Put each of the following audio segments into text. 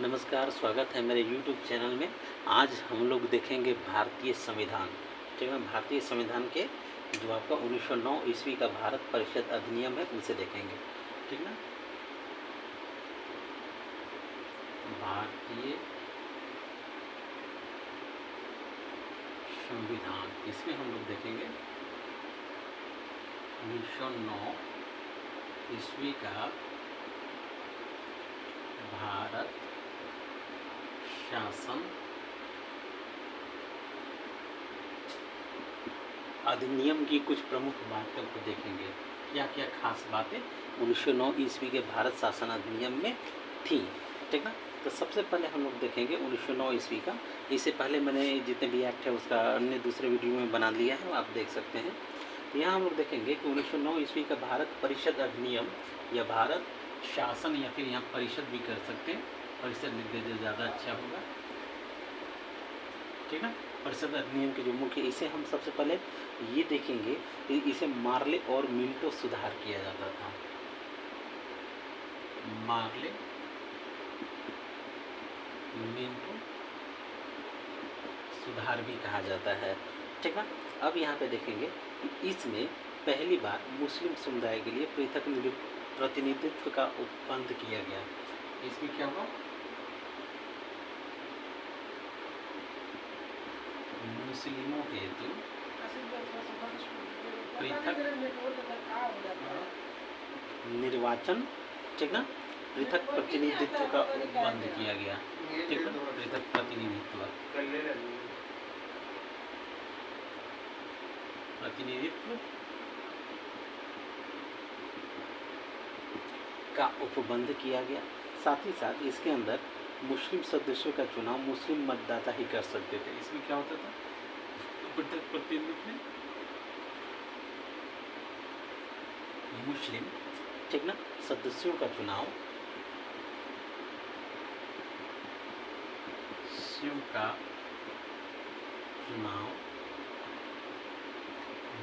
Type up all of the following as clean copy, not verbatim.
नमस्कार, स्वागत है मेरे YouTube चैनल में। आज हम लोग देखेंगे भारतीय संविधान। ठीक है, भारतीय संविधान के जो आपका 1909 ईस्वी का भारत परिषद अधिनियम है उसे देखेंगे। ठीक ना, भारतीय संविधान इसमें हम लोग देखेंगे 1909 ईस्वी का भारत शासन अधिनियम की कुछ प्रमुख बातों को देखेंगे। क्या क्या खास बातें 1909 ईस्वी के भारत शासन अधिनियम में थी। ठीक ना, तो सबसे पहले हम लोग देखेंगे 1909 ईस्वी का। इससे पहले मैंने जितने भी एक्ट है उसका अन्य दूसरे वीडियो में बना लिया है, आप देख सकते हैं। तो यहाँ हम लोग देखेंगे कि 1909 ईस्वी का भारत परिषद अधिनियम या भारत शासन या फिर यहाँ परिषद भी कर सकते हैं, परिषद लिख दीजिए ज़्यादा अच्छा होगा। ठीक है, परिषद अधिनियम के जो मुख्य, इसे हम सबसे पहले ये देखेंगे कि इसे मार्ले और मिंटो सुधार किया जाता था। मार्ले मिंटो सुधार भी कहा जाता है। ठीक है, अब यहाँ पे देखेंगे कि इसमें पहली बार मुस्लिम समुदाय के लिए पृथक प्रतिनिधित्व का उपबंध किया गया। इसमें क्या हुआ, मुस्लिमों के हेतु पृथक निर्वाचन, ठीक ना, पृथक प्रतिनिधित्व का उपबंध किया गया। ठीक है, पृथक प्रतिनिधित्व का उपबंध किया गया। साथ ही साथ इसके अंदर मुस्लिम सदस्यों का चुनाव मुस्लिम मतदाता ही कर सकते थे। इसमें क्या होता था, पृथक प्रतिनिधित्व में मुस्लिम, ठीक ना, सदस्यों का चुनाव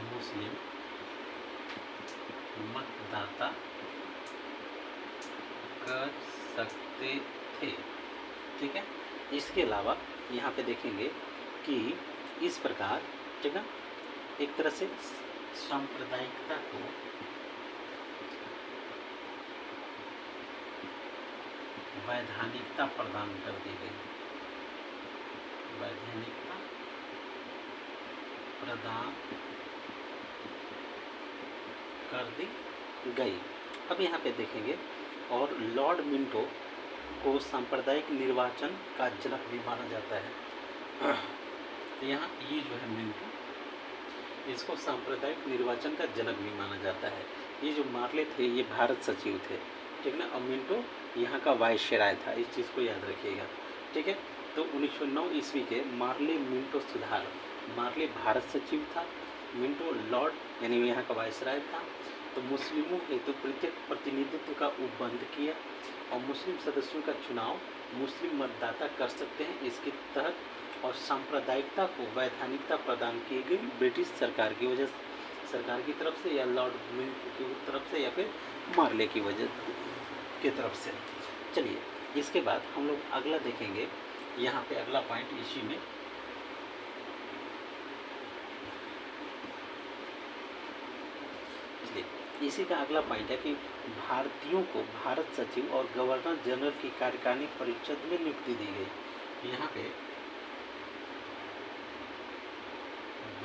मुस्लिम मतदाता कर सकते थे। ठीक है, इसके अलावा यहाँ पे देखेंगे कि इस प्रकार, ठीक है, एक तरह से सांप्रदायिकता को वैधानिकता प्रदान कर दी गई। वैधानिकता प्रदान कर दी गई। अब यहाँ पे देखेंगे, और लॉर्ड मिंटो को सांप्रदायिक निर्वाचन का जनक भी माना जाता है। तो यहाँ ये जो है मिंटो, इसको सांप्रदायिक निर्वाचन का जनक भी माना जाता है। ये जो मार्ले थे ये भारत सचिव थे। ठीक ना, और मिंटो यहाँ का वाइसराय था, इस चीज़ को याद रखिएगा। ठीक है, तो 1909 ईस्वी के मार्ले मिंटो सुधार, मार्ले भारत सचिव था, मिंटो लॉर्ड यानी यहाँ का वाइसराय था। तो मुस्लिमों हेतु पृथक प्रतिनिधित्व का उपबंध किया और मुस्लिम सदस्यों का चुनाव मुस्लिम मतदाता कर सकते हैं इसके तहत, और सांप्रदायिकता को वैधानिकता प्रदान की गई ब्रिटिश सरकार की वजह, सरकार की तरफ से या लॉर्ड मिंटो की तरफ से या फिर मार्ले की वजह की तरफ से। चलिए, इसके बाद हम लोग अगला देखेंगे। यहाँ पे अगला पॉइंट इसी में इसी का अगला पॉइंट है कि भारतीयों को भारत सचिव और गवर्नर जनरल की कार्यकारिणी परिषद में नियुक्ति दी गई। यहाँ पे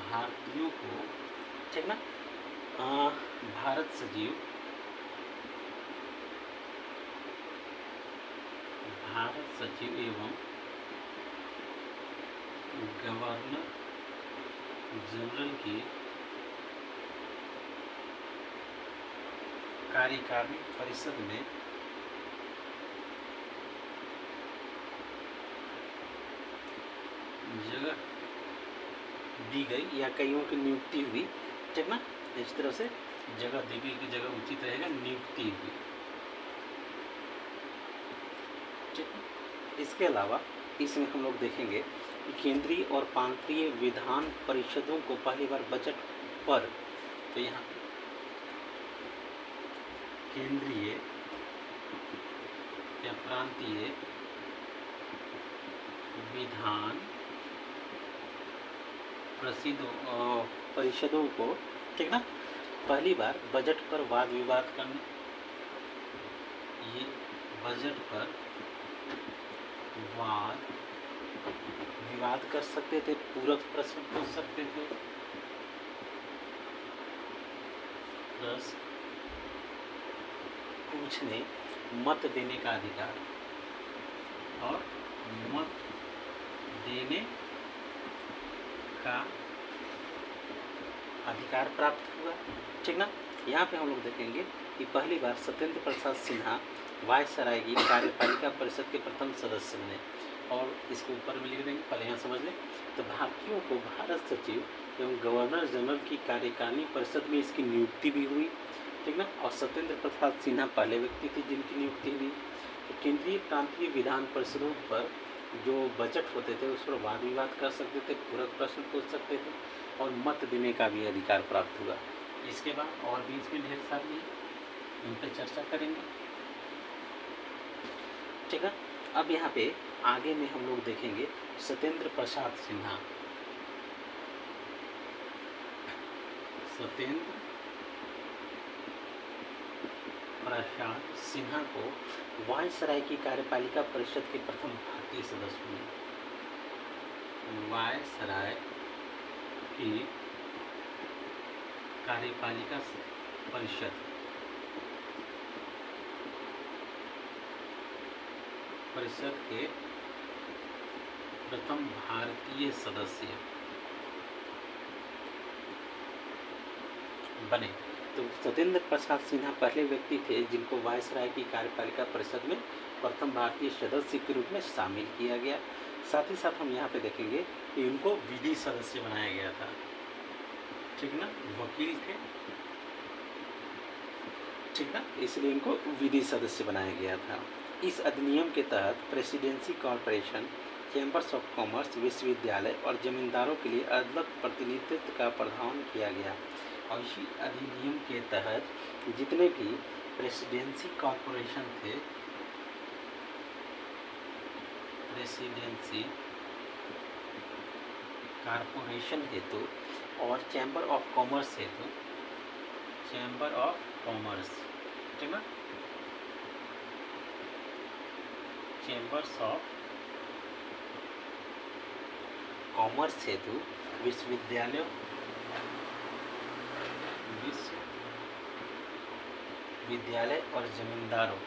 भारतीयों को, ठीक ना, भारत सचिव, भारत सचिव एवं गवर्नर जनरल की कार्यकारिणी परिषद में जगह दी गई या कईयों की नियुक्ति हुई। ठीक ना, इस तरह से जगह दी गई की जगह उचित रहेगा, नियुक्ति हुई। ठीक, इसके अलावा इसमें हम लोग देखेंगे कि केंद्रीय और प्रांतीय विधान परिषदों को पहली बार बजट पर, तो यहाँ केंद्रीय या प्रांतीय विधान परिषदों को, ठीक ना, पहली बार बजट पर वाद विवाद करने, ये बजट पर वाद विवाद कर सकते थे, पूरक प्रश्न पूछ सकते थे, प्रश्न पूछने, मत देने का अधिकार और मत देने का अधिकार प्राप्त हुआ, ठीक ना। यहाँ पे हम लोग देखेंगे कि पहली बार सत्येंद्र प्रसाद सिन्हा वायसराय की कार्यपालिका परिषद के प्रथम सदस्य बने, और इसको ऊपर में लिख देंगे, पहले यहाँ समझ लें। तो भारतीयों को भारत सचिव एवं गवर्नर जनरल की कार्यकारिणी परिषद में इसकी नियुक्ति भी हुई, ठीक ना। और सत्येंद्र प्रसाद सिन्हा पहले व्यक्ति थे जिनकी नियुक्ति हुई। तो केंद्रीय प्रांतीय विधान परिषदों पर जो बजट होते थे उस पर वाद विवाद कर सकते थे, पूरक प्रश्न पूछ सकते थे, और मत देने का भी अधिकार प्राप्त हुआ। इसके बाद और भी इसमें ढेर सारी है, उन पर चर्चा करेंगे, ठीक है। अब यहाँ पे आगे में हम लोग देखेंगे सत्येंद्र प्रसाद सिन्हा। सत्येंद्र प्रसाद सिन्हा को वायसराय की कार्यपालिका परिषद के प्रथम भारतीय सदस्य बने। वायसराय की कार्यपालिका परिषद के प्रथम भारतीय सदस्य बने। तो सत्येंद्र प्रसाद सिन्हा पहले व्यक्ति थे जिनको वायसराय की कार्यपालिका परिषद में प्रथम भारतीय सदस्य के रूप में शामिल किया गया। साथ ही साथ हम यहाँ पे देखेंगे कि उनको विधि सदस्य बनाया गया था, ठीक ना, वकील थे, ठीक ना, इसलिए इनको विधि सदस्य बनाया गया था। इस अधिनियम के तहत presidency corporation, chambers of commerce, विश्वविद्यालय और जमींदारों के लिए अलग प्रतिनिधित्व का प्रावधान किया गया। और इसी अधिनियम के तहत जितने भी प्रेसिडेंसी कॉरपोरेशन थे, प्रेसिडेंसी कॉरपोरेशन हेतु और चैम्बर ऑफ कॉमर्स हेतु, चैम्बर ऑफ कॉमर्स, ठीक है, चैम्बर्स ऑफ कॉमर्स हेतु विश्वविद्यालयों, विश्वविद्यालय और जमींदारों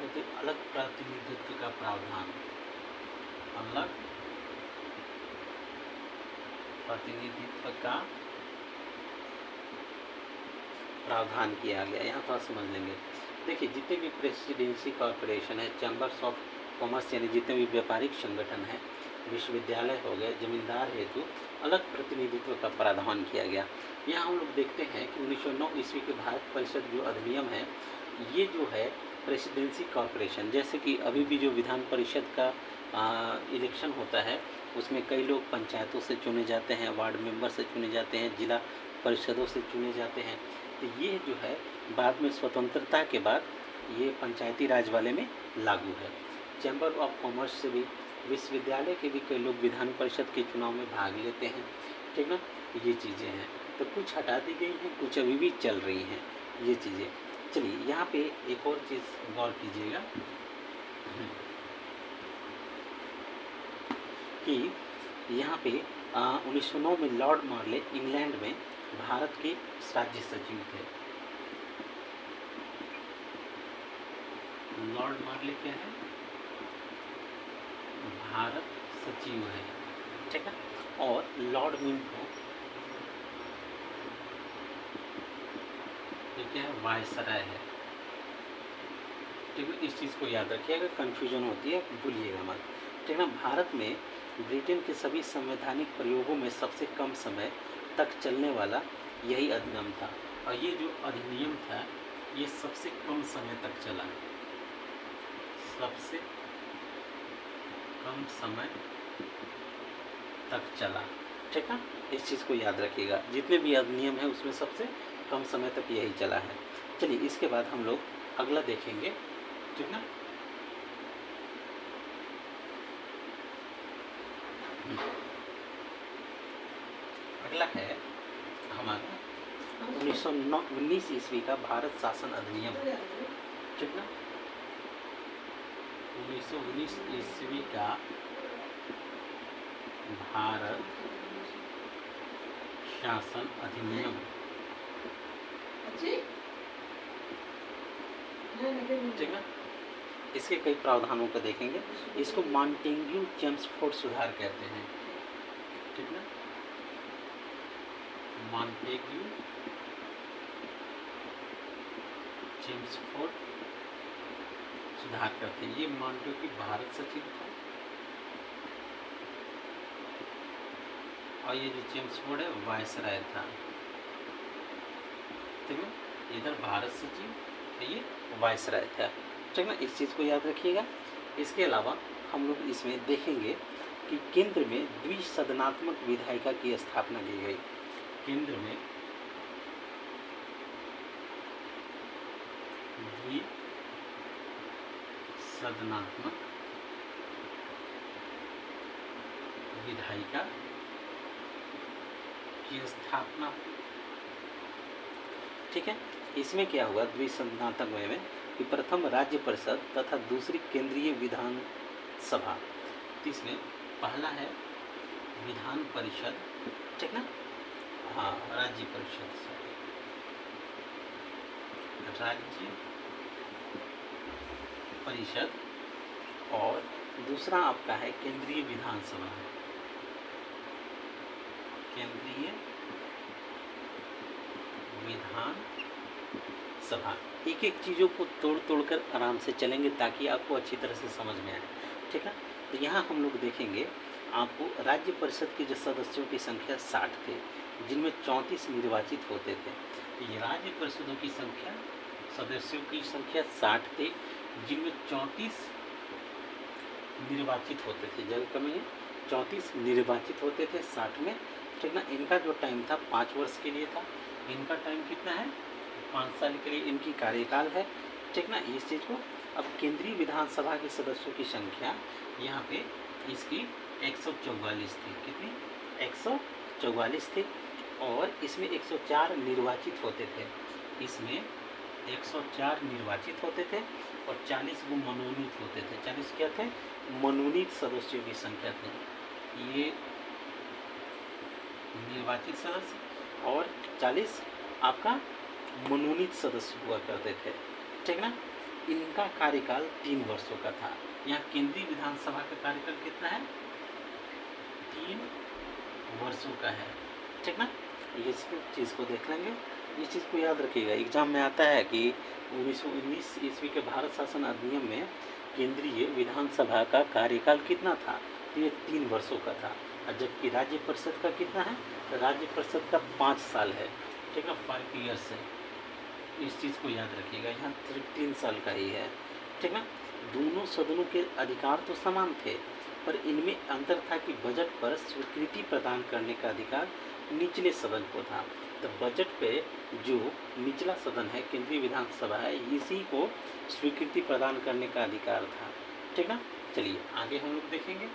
हेतु अलग प्रतिनिधित्व का प्रावधान, अलग प्रतिनिधित्व का प्रावधान किया गया। यहाँ थोड़ा समझ लेंगे। देखिए, जितने भी प्रेसिडेंसी कॉरपोरेशन है, चैम्बर्स ऑफ कॉमर्स यानी जितने भी व्यापारिक संगठन हैं, विश्वविद्यालय हो गए, जमींदार हेतु अलग प्रतिनिधित्व का प्रावधान किया गया। यहाँ हम लोग देखते हैं कि 1909 ईस्वी के भारत परिषद जो अधिनियम है, ये जो है प्रेसिडेंसी कॉरपोरेशन, जैसे कि अभी भी जो विधान परिषद का इलेक्शन होता है उसमें कई लोग पंचायतों से चुने जाते हैं, वार्ड मेंबर से चुने जाते हैं, जिला परिषदों से चुने जाते हैं। तो ये जो है बाद में स्वतंत्रता के बाद ये पंचायती राज वाले में लागू है। चैम्बर ऑफ कॉमर्स से भी, विश्वविद्यालय के भी कई लोग विधान परिषद के चुनाव में भाग लेते हैं, ठीक ना। ये चीज़ें हैं, तो कुछ हटा दी गई हैं, कुछ अभी भी चल रही हैं ये चीज़ें। चलिए, यहाँ पे एक और चीज़ गौर कीजिएगा कि यहाँ पे 1909 में लॉर्ड मार्ले इंग्लैंड में भारत के राज्य सचिव थे। लॉर्ड मार्ले क्या है? भारत सचिव है, ठीक है। और लॉर्ड मिंटो ये क्या है? वायसराय है, ठीक है। इस चीज़ को याद रखिएगा, कन्फ्यूजन होती है, भूलिएगा मत, ठीक है ना। भारत में ब्रिटेन के सभी संवैधानिक प्रयोगों में सबसे कम समय तक चलने वाला यही अधिनियम था। और ये जो अधिनियम था ये सबसे कम समय तक चला, सबसे कम समय तक चला, ठीक है। इस चीज़ को याद रखिएगा, जितने भी अधिनियम है उसमें सबसे कम समय तक यही चला है। चलिए, इसके बाद हम लोग अगला देखेंगे, ठीक ना। अगला है हमारा 1919 ईस्वी का भारत शासन अधिनियम, ठीक ना। 1919 ईस्वी का भारत शासन अधिनियम, ठीक ना। इसके कई प्रावधानों को देखेंगे। इसको मॉन्टेग्यू चेम्सफोर्ड सुधार कहते हैं, ठीक ना। मॉन्टेग्यू चेम्सफोर्ड सुधार करते हैं। ये मॉन्टेग्यू भारत सचिव था और ये जो चेम्सफोर्ड है वायसराय था, ठीक है। इधर भारत सचिव, ये वायसराय था, ठीक ना। इस चीज़ को याद रखिएगा। इसके अलावा हम लोग इसमें देखेंगे कि केंद्र में द्विसदनात्मक विधायिका की स्थापना की गई। केंद्र में द्विसदनात्मक विधायिका की स्थापना, ठीक है। इसमें क्या हुआ द्विसदनात्मक में कि प्रथम राज्य परिषद तथा दूसरी केंद्रीय विधान सभा। तो इसमें पहला है विधान परिषद, ठीक ना। हाँ, राज्य परिषद, राज्य परिषद, और दूसरा आपका है केंद्रीय विधानसभा, केंद्रीय विधान सभा। एक एक चीज़ों को तोड़ तोड़ कर आराम से चलेंगे ताकि आपको अच्छी तरह से समझ में आए, ठीक है। तो यहाँ हम लोग देखेंगे आपको राज्य परिषद के जो सदस्यों की संख्या 60 थे, जिनमें 34 निर्वाचित होते थे। तो ये राज्य परिषदों की संख्या, सदस्यों की संख्या 60 थे, जिनमें 34 निर्वाचित होते थे। जगह कमी है, 34 निर्वाचित होते थे 60 में, ठीक ना। इनका जो टाइम था 5 वर्ष के लिए था। इनका टाइम कितना है, 5 साल के लिए इनकी कार्यकाल है, ठीक ना। इस चीज़ को अब केंद्रीय विधानसभा के सदस्यों की संख्या यहाँ पे इसकी 144 थी। कितनी, 144 थी। और इसमें 104 निर्वाचित होते थे। इसमें 104 निर्वाचित होते थे और 40 वो मनोनीत होते थे। 40 क्या थे, मनोनीत सदस्यों की संख्या थी। ये निर्वाचित सदस्य और 40 आपका मनोनीत सदस्य हुआ करते थे, ठीक ना। इनका कार्यकाल 3 वर्षों का था। यहाँ केंद्रीय विधानसभा का कार्यकाल कितना है, 3 वर्षों का है, ठीक ना। ये चीज़ को देख लेंगे। इस चीज़ को याद रखिएगा, एग्जाम में आता है कि 1919 ईस्वी के भारत शासन अधिनियम में केंद्रीय विधानसभा का कार्यकाल कितना था, तो ये 3 वर्षों का था। और जबकि राज्य परिषद का कितना है, तो राज्य परिषद का 5 साल है, ठीक है, 5 ईयर्स है। इस चीज़ को याद रखिएगा, यहाँ सिर्फ 3 साल का ही है, ठीक ना। दोनों सदनों के अधिकार तो समान थे, पर इनमें अंतर था कि बजट पर स्वीकृति प्रदान करने का अधिकार निचले सदन को था। तो बजट पे जो निचला सदन है, केंद्रीय विधानसभा है, इसी को स्वीकृति प्रदान करने का अधिकार था, ठीक ना। चलिए आगे हम लोग देखेंगे।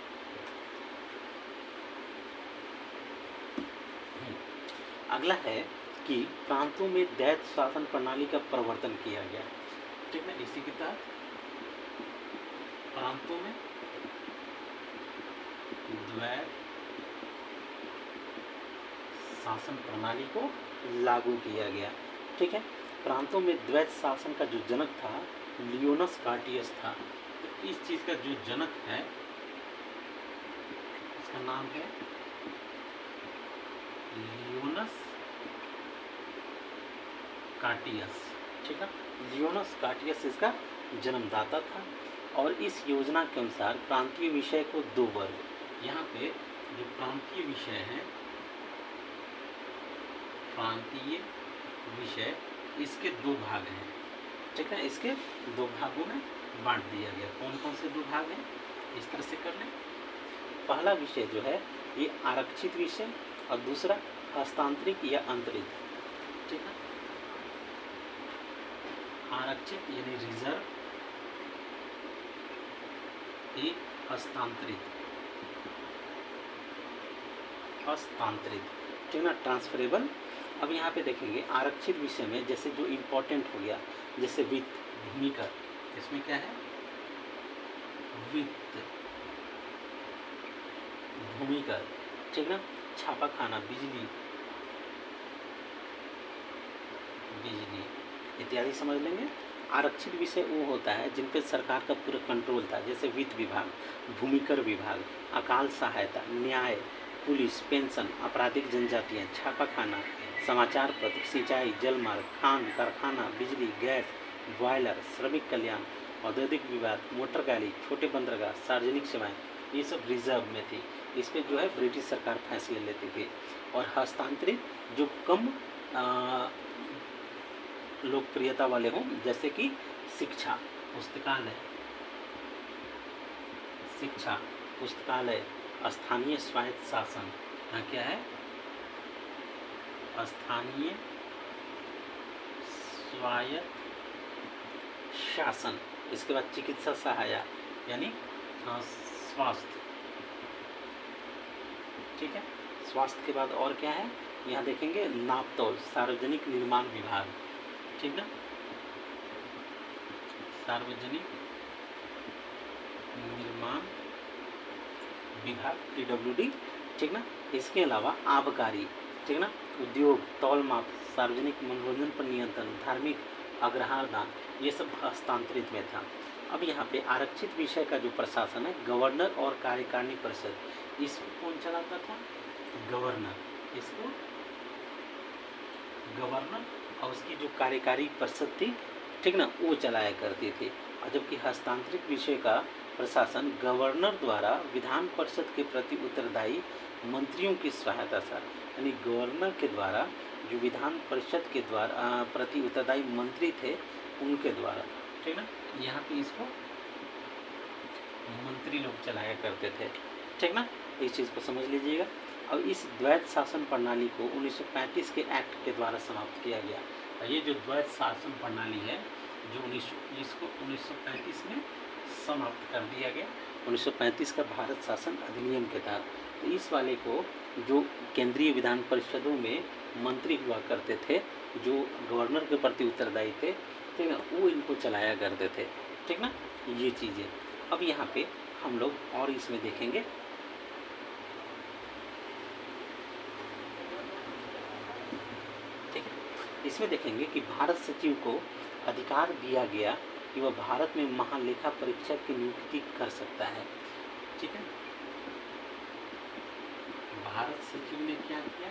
अगला है कि प्रांतों में दैत्य शासन प्रणाली का प्रवर्तन किया गया, ठीक है। इसी के तहत प्रांतों में द्वैत शासन प्रणाली को लागू किया गया, ठीक है। प्रांतों में द्वैत शासन का जो जनक था लियोनस कार्टियस था। तो इस चीज़ का जो जनक है उसका नाम है लियोनस कार्टियस, ठीक है। लियोनस कार्टियस इसका जन्मदाता था। और इस योजना के अनुसार प्रांतीय विषय को 2 वर्ग, यहाँ पे जो प्रांतीय विषय है, प्रांतीय विषय, इसके 2 भाग हैं, ठीक है। इसके 2 भागों में बांट दिया गया। कौन कौन से 2 भाग हैं, इस तरह से कर लें। पहला विषय जो है ये आरक्षित विषय और दूसरा हस्तांतरित या अंतरित, ठीक है। आरक्षित यानी रिजर्व ए हस्तांतरित, हस्तांतरित, ठीक ना, ट्रांसफरेबल। अब यहाँ पे देखेंगे आरक्षित विषय में जैसे जो इम्पोर्टेंट हो गया, जैसे वित्त, भूमिकर, इसमें क्या है, वित्त, भूमिकर, ठीक ना, छापा खाना, बिजली, बिजली इत्यादि समझ लेंगे। आरक्षित विषय वो होता है जिन पे सरकार का पूरा कंट्रोल था, जैसे वित्त विभाग, भूमिकर विभाग, अकाल सहायता, न्याय, पुलिस, पेंशन, आपराधिक जनजातियाँ, छापाखाना, समाचार पत्र, सिंचाई, जलमार्ग, खान कारखाना, बिजली, गैस, बॉयलर, श्रमिक कल्याण, औद्योगिक विभाग, मोटर गाड़ी, छोटे बंदरगाह, सार्वजनिक सेवाएं, ये सब रिजर्व में थी। इस पर जो है ब्रिटिश सरकार फैसले लेती थी। और हस्तांतरित जो कम लोकप्रियता वाले हों, जैसे कि शिक्षा, पुस्तकालय, शिक्षा, पुस्तकालय, स्थानीय स्वायत्त शासन, यहाँ क्या है, स्थानीय स्वायत्त शासन। इसके बाद चिकित्सा सहायता यानी स्वास्थ्य, ठीक है। स्वास्थ्य के बाद और क्या है, यहाँ देखेंगे नापतोल, सार्वजनिक निर्माण विभाग, ठीक ना, सार्वजनिक निर्माण विभाग, PWD, ठीक ना। इसके अलावा आबकारी, ठीक ना, उद्योग, तौल माप, सार्वजनिक मनोरंजन पर नियंत्रण, धार्मिक अग्रहार दान, ये सब हस्तांतरित में था। अब यहाँ पे आरक्षित विषय का जो प्रशासन है, गवर्नर और कार्यकारिणी परिषद, इसको कौन चलाता था, गवर्नर, इसको गवर्नर और उसकी जो कार्यकारी परिषद थी, ठीक ना, वो चलाया करती थी। और जबकि हस्तांतरित विषय का प्रशासन गवर्नर द्वारा विधान परिषद के प्रति उत्तरदायी मंत्रियों की सहायता से, यानी गवर्नर के द्वारा जो विधान परिषद के द्वारा प्रति उत्तरदायी मंत्री थे उनके द्वारा, ठीक ना, यहाँ पे इसको मंत्री लोग चलाया करते थे, ठीक ना, इस चीज़ को समझ लीजिएगा। और इस द्वैत शासन प्रणाली को 1935 के एक्ट के द्वारा समाप्त किया गया। और ये जो द्वैत शासन प्रणाली है जो 1935 में समाप्त कर दिया गया, 1935 का भारत शासन अधिनियम के तहत। तो इस वाले को जो केंद्रीय विधान परिषदों में मंत्री हुआ करते थे, जो गवर्नर के प्रति उत्तरदायी थे, ठीक ना, वो इनको चलाया करते थे, ठीक ना, ये चीज़ें। अब यहाँ पे हम लोग और इसमें देखेंगे, ठीक है, इसमें देखेंगे कि भारत सचिव को अधिकार दिया गया कि वह भारत में महालेखा परीक्षक की नियुक्ति कर सकता है, ठीक है। भारत सचिव ने क्या किया,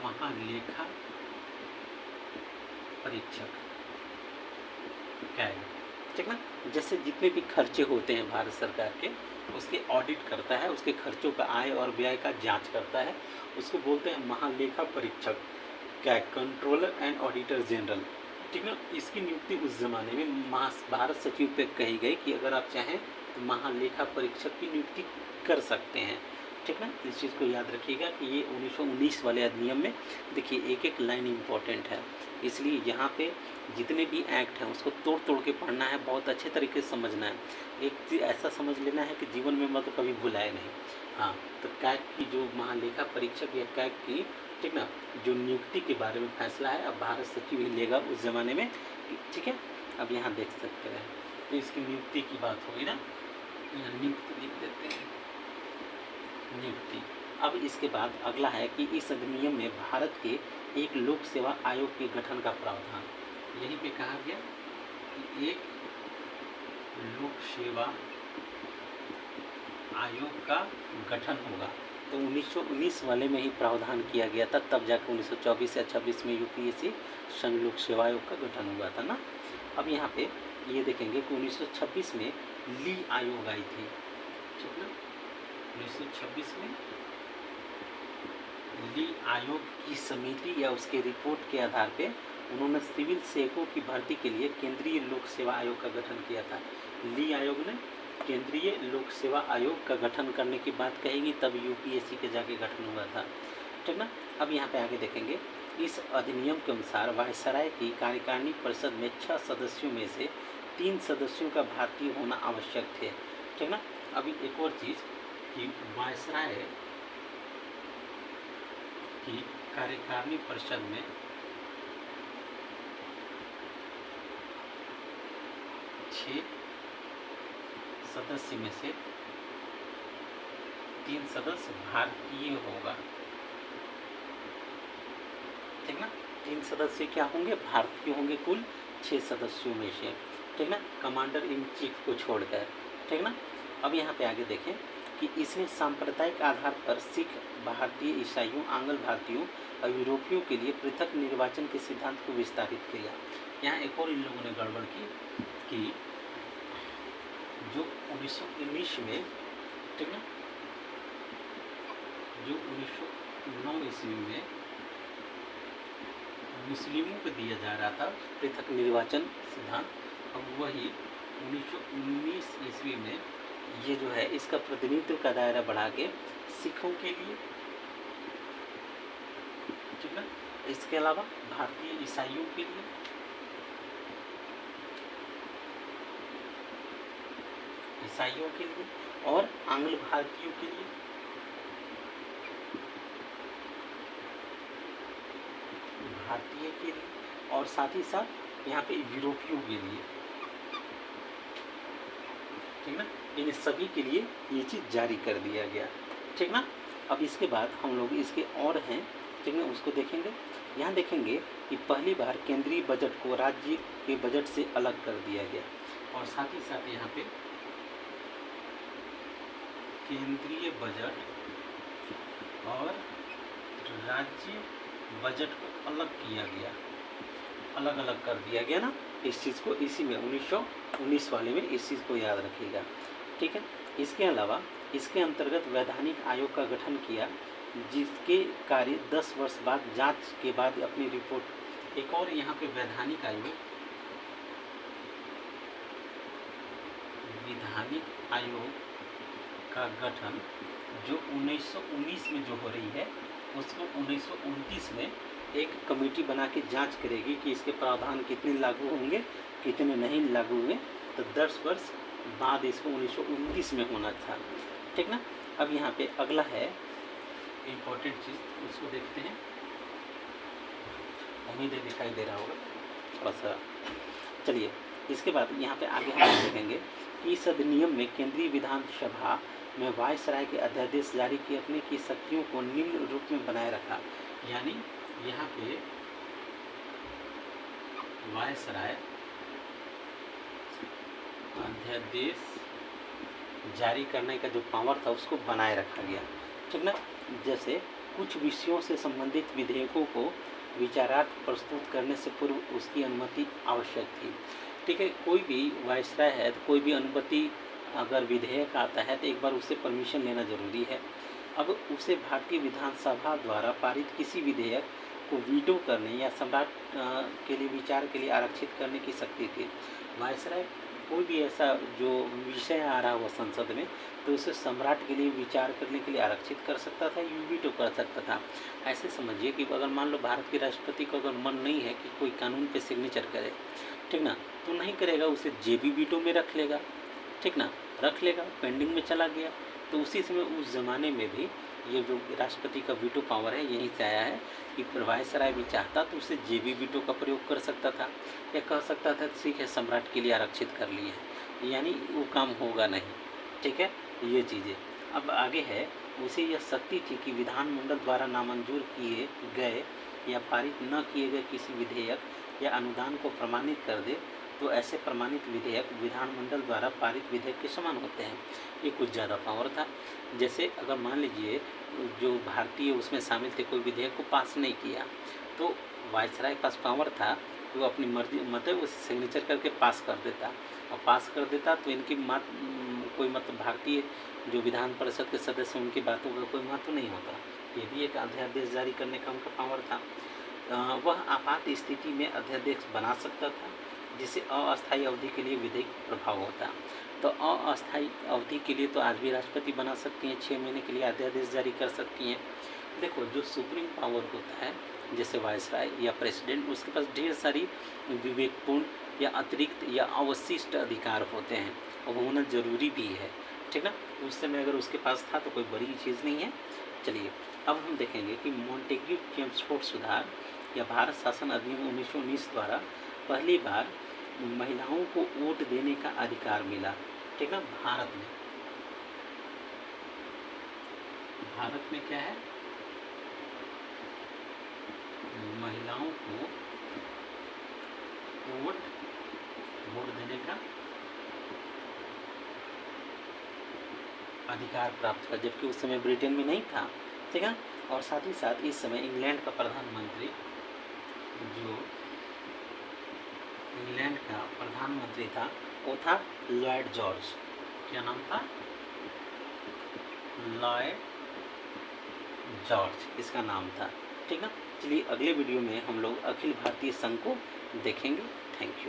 महालेखा परीक्षक, कैग, ठीक ना, जैसे जितने भी खर्चे होते हैं भारत सरकार के, उसके ऑडिट करता है, उसके खर्चों का आय और व्यय का जांच करता है, उसको बोलते हैं महालेखा परीक्षक, CAG, controller and auditor general, ठीक ना। इसकी नियुक्ति उस जमाने में भारत सचिव पे कही गई कि अगर आप चाहें तो महालेखा परीक्षक की नियुक्ति कर सकते हैं, ठीक ना। इस चीज़ को याद रखिएगा कि ये 1919 वाले अधिनियम में देखिए एक एक लाइन इम्पॉर्टेंट है, इसलिए यहाँ पे जितने भी एक्ट हैं उसको तोड़ तोड़ के पढ़ना है, बहुत अच्छे तरीके से समझना है। एक चीज़ ऐसा समझ लेना है कि जीवन में मतलब कभी भुलाए नहीं। हाँ, तो कैग की जो महालेखा परीक्षक या कैग की, ठीक ना, जो नियुक्ति के बारे में फैसला है अब भारत सचिव ही लेगा उस ज़माने में, ठीक है। अब यहाँ देख सकते हैं तो इसकी नियुक्ति की बात होगी ना, यहाँ नियुक्ति लिख देते हैं, नियुक्ति। अब इसके बाद अगला है कि इस अधिनियम में भारत के एक लोक सेवा आयोग के गठन का प्रावधान, यहीं पे कहा गया कि एक लोक सेवा आयोग का गठन होगा। तो 1919 वाले में ही प्रावधान किया गया था, तब जाकर 1924 या 26 में यूपीएससी संघ लोक सेवा आयोग का गठन हुआ था ना। अब यहाँ पे ये देखेंगे कि 1926 में ली आयोग आई थी, ठीक ना, 1926 में ली आयोग की समिति या उसके रिपोर्ट के आधार पे उन्होंने सिविल सेवकों की भर्ती के लिए केंद्रीय लोक सेवा आयोग का गठन किया था। ली आयोग ने केंद्रीय लोक सेवा आयोग का गठन करने की बात कहेगी, तब यूपीएससी के जाके गठन हुआ था, ठीक ना। अब यहाँ पे आगे देखेंगे, इस अधिनियम के अनुसार वायसराय की कार्यकारिणी परिषद में 6 सदस्यों में से 3 सदस्यों का भारतीय होना आवश्यक थे, ठीक ना। अभी एक और चीज़ कि वायसराय की कार्यकारिणी परिषद में 6 सदस्य में से 3 सदस्य भारतीय होगा, ठीक ना। 3 सदस्य क्या होंगे, भारतीय होंगे, कुल 6 सदस्यों में से, ठीक ना, कमांडर इन चीफ को छोड़कर, ठीक ना। अब यहाँ पे आगे देखें कि इसने सांप्रदायिक आधार पर सिख, भारतीय, ईसाइयों, आंग्ल भारतीयों और यूरोपियों के लिए पृथक निर्वाचन के सिद्धांत को विस्तारित किया। यहाँ एक और इन लोगों ने गड़बड़ की कि जो 1919 में, ठीक ना, जो 1909 ईस्वी में मुस्लिमों को दिया जा रहा था पृथक निर्वाचन सिद्धांत, अब वही 1919 ईस्वी में ये जो है इसका प्रतिनिधित्व का दायरा बढ़ा के सिखों के लिए, ठीक ना, इसके अलावा भारतीय ईसाइयों के लिए, और आंग्ल भारतीयों के लिए, और साथ ही साथ यहाँ पे यूरोपियों के लिए, ठीक ना, इन सभी के लिए ये चीज़ जारी कर दिया गया, ठीक ना। अब इसके बाद हम लोग इसके और हैं, ठीक ना, उसको देखेंगे। यहाँ देखेंगे कि पहली बार केंद्रीय बजट को राज्य के बजट से अलग कर दिया गया, और साथ ही साथ यहाँ पे केंद्रीय बजट और राज्य बजट को अलग किया गया, अलग अलग कर दिया गया ना। इस चीज़ को इसी में 1919 वाले में इस चीज़ को याद रखिएगा, ठीक है। इसके अलावा इसके अंतर्गत वैधानिक आयोग का गठन किया, जिसके कार्य 10 वर्ष बाद जांच के बाद अपनी रिपोर्ट। एक और यहाँ पे वैधानिक आयोग, विधानिक आयोग का गठन जो 1919 में जो हो रही है उसको 1929 में एक कमेटी बना के जांच करेगी कि इसके प्रावधान कितने लागू होंगे, कितने नहीं लागू हुए। तो 10 वर्ष बाद इसको 1929 में होना था, ठीक ना। अब यहाँ पे अगला है इम्पोर्टेंट चीज़, उसको देखते हैं। उम्मीद है दिखाई दे रहा होगा थोड़ा सा। चलिए इसके बाद यहाँ पे आगे हम देखेंगे कि इस अधिनियम में केंद्रीय विधानसभा में वायसराय के अध्यादेश जारी करने की शक्तियों को निम्न रूप में बनाए रखा। यानी यहाँ पे वायसराय अध्यादेश जारी करने का जो पावर था उसको बनाए रखा गया, ठीक ना। जैसे कुछ विषयों से संबंधित विधेयकों को विचारार्थ प्रस्तुत करने से पूर्व उसकी अनुमति आवश्यक थी, ठीक है। कोई भी वायसराय है तो कोई भी अनुमति अगर विधेयक आता है तो एक बार उससे परमिशन लेना जरूरी है। अब उसे भारतीय विधानसभा द्वारा पारित किसी विधेयक को वीटो करने या सम्राट के लिए विचार के लिए आरक्षित करने की शक्ति थी। वायसराय कोई भी ऐसा जो विषय आ रहा हो संसद में तो उसे सम्राट के लिए विचार करने के लिए आरक्षित कर सकता था, वीटो कर सकता था। ऐसे समझिए कि अगर मान लो भारत के राष्ट्रपति को अगर मन नहीं है कि कोई कानून पे सिग्नेचर करे, ठीक ना, तो नहीं करेगा, उसे जेबी वीटो में रख लेगा, ठीक ना, रख लेगा, पेंडिंग में चला गया। तो उसी समय उस ज़माने में भी ये जो राष्ट्रपति का वीटो पावर है यहीं से आया है कि वायसराय भी चाहता तो उसे जेबी वीटो का प्रयोग कर सकता था, या कह सकता था ठीक है सम्राट के लिए आरक्षित कर लिए है, यानी वो काम होगा नहीं, ठीक है। ये चीज़ें अब आगे है। उसे यह शक्ति थी कि विधानमंडल द्वारा नामंजूर किए गए या पारित न किए गए किसी विधेयक या अनुदान को प्रमाणित कर दे, तो ऐसे प्रमाणित विधेयक विधानमंडल द्वारा पारित विधेयक के समान होते हैं। ये कुछ ज़्यादा पावर था। जैसे अगर मान लीजिए जो भारतीय उसमें शामिल थे कोई विधेयक को पास नहीं किया, तो वायसराय के पास पावर था, वो अपनी मर्जी मतलब उसे सिग्नेचर करके पास कर देता, और पास कर देता तो इनकी कोई मतलब भारतीय जो विधान परिषद के सदस्य उनकी बातों का कोई महत्व नहीं होता। ये भी एक अध्यादेश जारी करने का उनका पावर था। वह आपात स्थिति में अध्यादेश बना सकता था जिसे अस्थायी अवधि के लिए विधिक प्रभाव होता। तो अस्थायी अवधि के लिए तो आज भी राष्ट्रपति बना सकती हैं, 6 महीने के लिए अध्यादेश जारी कर सकती हैं। देखो जो सुप्रीम पावर होता है जैसे वायसराय या प्रेसिडेंट, उसके पास ढेर सारी विवेकपूर्ण या अतिरिक्त या अवशिष्ट अधिकार होते हैं और वो होना ज़रूरी भी है, ठीक ना। उस समय अगर उसके पास था तो कोई बड़ी चीज़ नहीं है। चलिए अब हम देखेंगे कि मॉन्टेग्यू चेम्सफोर्ड सुधार या भारत शासन अधिनियम 1919 द्वारा पहली बार महिलाओं को वोट देने का अधिकार मिला, ठीक ना। भारत में क्या है, महिलाओं को वोट देने का अधिकार प्राप्त हुआ, जबकि उस समय ब्रिटेन में नहीं था, ठीक है। और साथ ही साथ इस समय इंग्लैंड का प्रधानमंत्री, जो इंग्लैंड का प्रधानमंत्री था वो था लॉयड जॉर्ज। क्या नाम था, लॉयड जॉर्ज इसका नाम था, ठीक है। चलिए अगले वीडियो में हम लोग अखिल भारतीय संघ को देखेंगे। Thank you.